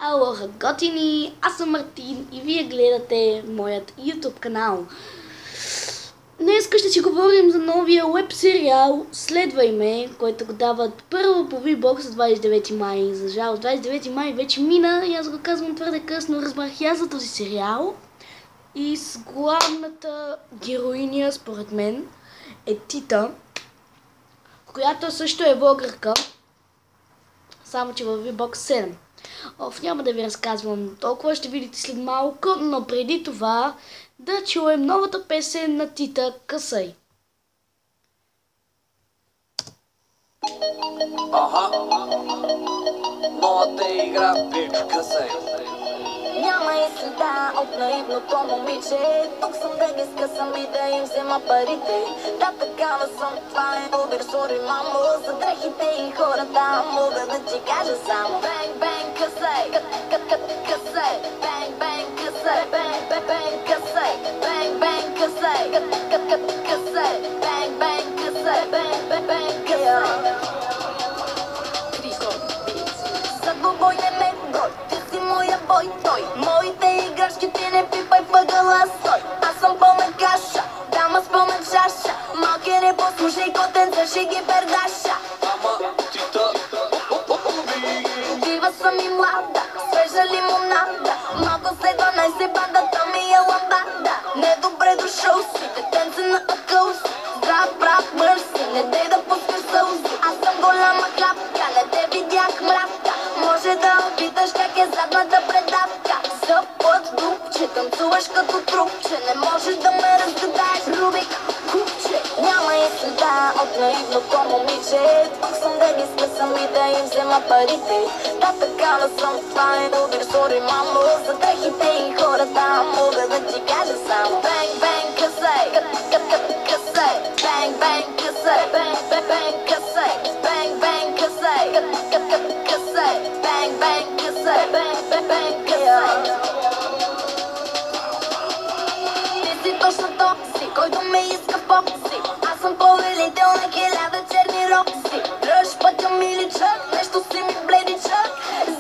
Алоха готини, аз съм Мартин и вие гледате моят YouTube канал. Днес ще си говорим за новия веб сериал "Следвай ме", който го дават първо по VBOX за 29 май. За жалост 29 май вече мина и аз го казвам твърде късно. Разбрах и аз за този сериал и с главната героиня според мен е Тита, която също е влогърка, само че във VBOX 7. Няма да ви разказвам толкова, ще видите след малко, но преди това да чуем новата песен на Тита "Късай". Новата игра Пичо "Късай". Няма и следа от наивното момиче. Тук съм да ги скъсам и да им взема парите. Да, такава съм, това е убир, сори мамо. За дрехите и хората мога да ти кажа само: бенг, бенг, късай, късай, бенг, бенг, късай, бенг, бенг, късай, бенг, бенг, късай, късай, бенг, бенг, късай, бенг, бенг, късай. За двубой не ме бой, ти си моя бой, той. Моите играчки ти не пипай въгъла, стой. Аз съм пълна каша, дама с пълна чаша. Малкият не послушай котенца, ще ги пердаша. Ама Тита, Дива съм и млада, свежа лимонада. Малко след 12 бандата ми е ламбада. Недобре дошъл си, детенце на акъл си. Здрав, прав мъж си, не дей да пускаш сълзи. Аз съм голяма хлапка, не те видях мравка. Може да опиташ как е задната предавка. За път дупче, танцуваш като трупче. Не можеш да ме разгадаеш, Рубик, купче. Няма и следа от наивното момиче. Тук съм да ги скъсам и да им взема парите. Да, такава съм, това е убир, сори мамо. За дрехите и хората мога да ти кажа само: бенг, бенг, късай, късай, бенг, бенг, късай, бенг, бенг, късай, бенг, бенг, късай, късай, бенг, бенг, късай, бенг, бенг, късай. Ти си точно този, който ме иска в попси. Аз съм повелител на 1000 черни рокси. Дръж пътя ми лича, нещо си ми бледича.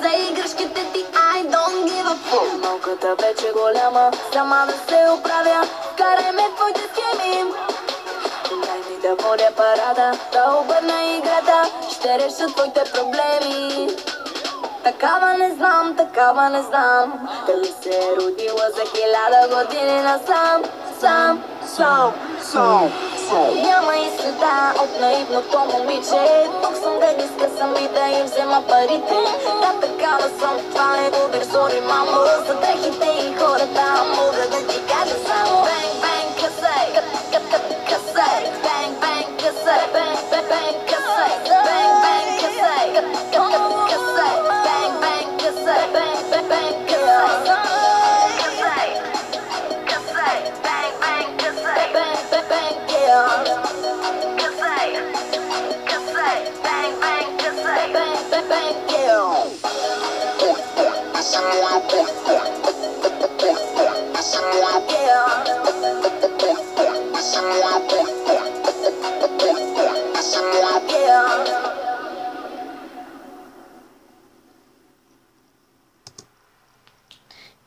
За играшките ти I don't give a fuck. Малката вече голяма, сама да се оправя. Карай ме в твоите схеми. Дай ми да водя парада, да обърна играта. Ще реша твоите проблеми. Такава не знам, дали се е родила за 1000 години насам. Няма и следа от наивното момиче. Тук съм да ги скъсам и да им взема парите. Да, такава съм, това е убир, сори мамо. За дрехите и хората мога да ти кажа само: бенг, бенг, късай, късай, бенг, бенг, късай, бенг, бенг, късай, бенг, бенг, късай, късай, бенг, бенг, късай, бенг, бенг, късай.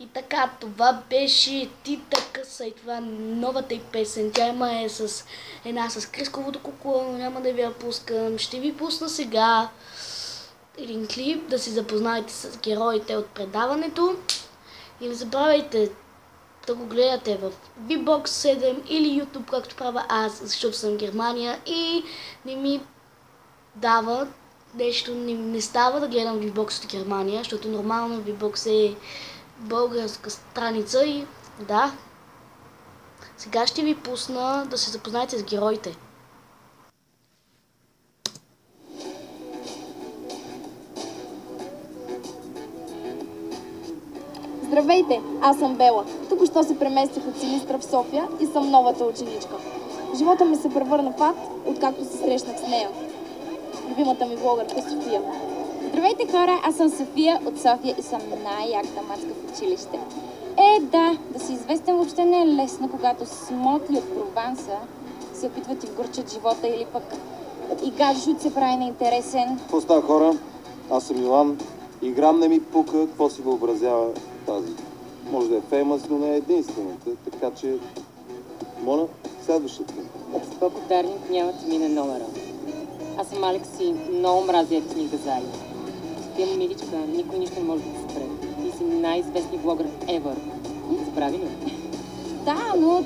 И така, това беше Тита "Късай", това е новата й песен. Тя е с с крисковото кукла, но няма да ви я пускам. Ще ви пусна сега един клип, да си запознаете с героите от предаването. И не забравяйте да го гледате в VBOX 7 или YouTube, както правя аз, защото съм в Германия и не ми дава нещо, не става да гледам VBOX от Германия, защото нормално VBOX е българска страница и да. Сега ще ви пусна да се запознаете с героите. Здравейте, аз съм Бела. Току-що се преместих от Силистра в София и съм новата ученичка. Живота ми се превърна в ад, откакто се срещнах с нея. Любимата ми блогърка София. Здравейте хора, аз съм София от София и съм най-яката мацка в училище. Да си известен въобще не е лесно, когато смотли от Прованса се опитват и вгорчат живота или пък и гаджут се прави на интересен. Какво става, хора? Аз съм Иван Играм не ми пука, какво си въобразява тази. Може да е феймъс, но не е единствената, така че... Моля, следващата. С колко ударник няма да мине номера. Аз съм Алекс и много мразя ефтини газари. София миличка, никой нищо не може да се спре. Ти си най-известният блогър ever. Справи ли? Да, но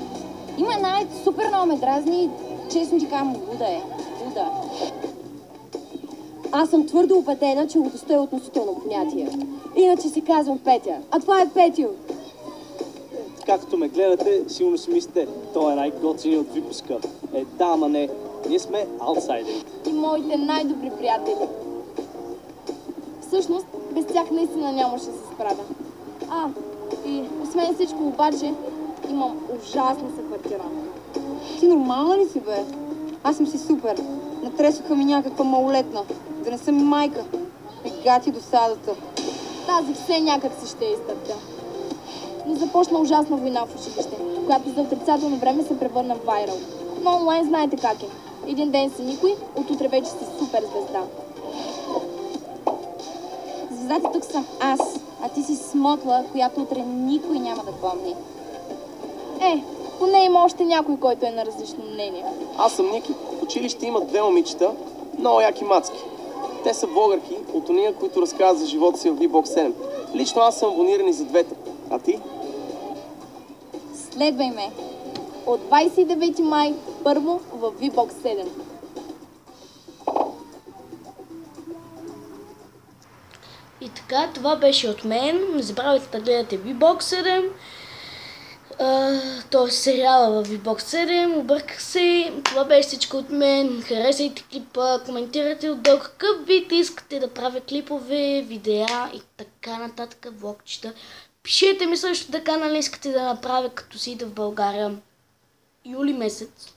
има една супер много ме дразни и честно ти казвам, луда е. Луда. Аз съм твърдо убедена, че лудостта е относително понятие. Иначе си казвам Петя, а това е Петю. Както ме гледате, сигурно си мислите, той е най-готиният от випуска. Да, ама не. Ние сме аутсайдери. И моите най-добри приятели. Всъщност, без тях наистина нямаше да се справя. И освен всичко обаче, имам ужасна съквартиранка. Ти нормална ли си, бе? Аз съм си супер. Натресоха ми някаква малолетна. Да не съм и майка. Гати до садата. Тази все някак си ще изтърпя. Но започна ужасна война в училище, която за отрицателно време се превърна в вайрал. Но онлайн знаете как е. Един ден си никой, от утре вече си супер звезда. Звездата тук съм аз, а ти си смотла, която утре никой няма да помни. Поне има още някой, който е на различно мнение. Аз съм Ники. В училище има две момичета, много яки мацки. Те са блогърки от ония, които разказват за живота си в VBOX 7. Лично аз съм абониран и за двете. А ти? Следвай ме. От 29 май, първо в VBOX 7. И така, това беше от мен. Не забравяйте да гледате VBOX 7. Тоест сериала в VBOX 7. Обърках се. Това беше всичко от мен. Харесайте клипа, коментирайте отдолу какъв вид искате да правя клипове, видеа и така нататък, влогчета. Пишете ми също така, нали искате да направя като си в България юли месец.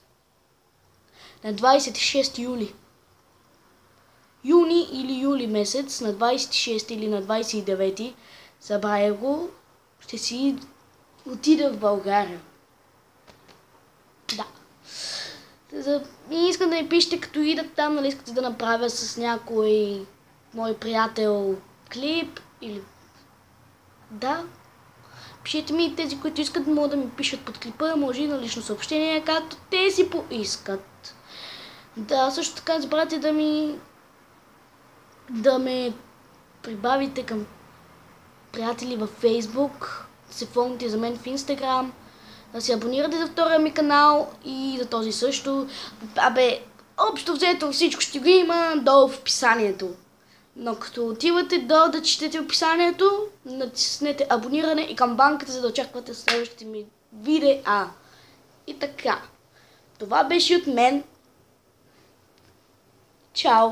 На 26 юли. Юни или юли месец, на 26 или на 29 забравя го, ще си отида в България. Да. И искам да ми пишете като идат там, нали искате да направя с някой мой приятел клип или... Да. Пишете ми тези, които искат, могат да ми пишат под клипа, може и на лично съобщение, както те си поискат. Да, също така забравяйте да ме прибавите към приятели във Facebook, да се фолните за мен в Instagram, да се абонирате за втория ми канал и за този също. Общо взето всичко ще го има долу в описанието. Но като отивате долу да четете описанието, натиснете абониране и камбанката, за да очаквате следващите ми видеа. И така. Това беше от мен. Чао!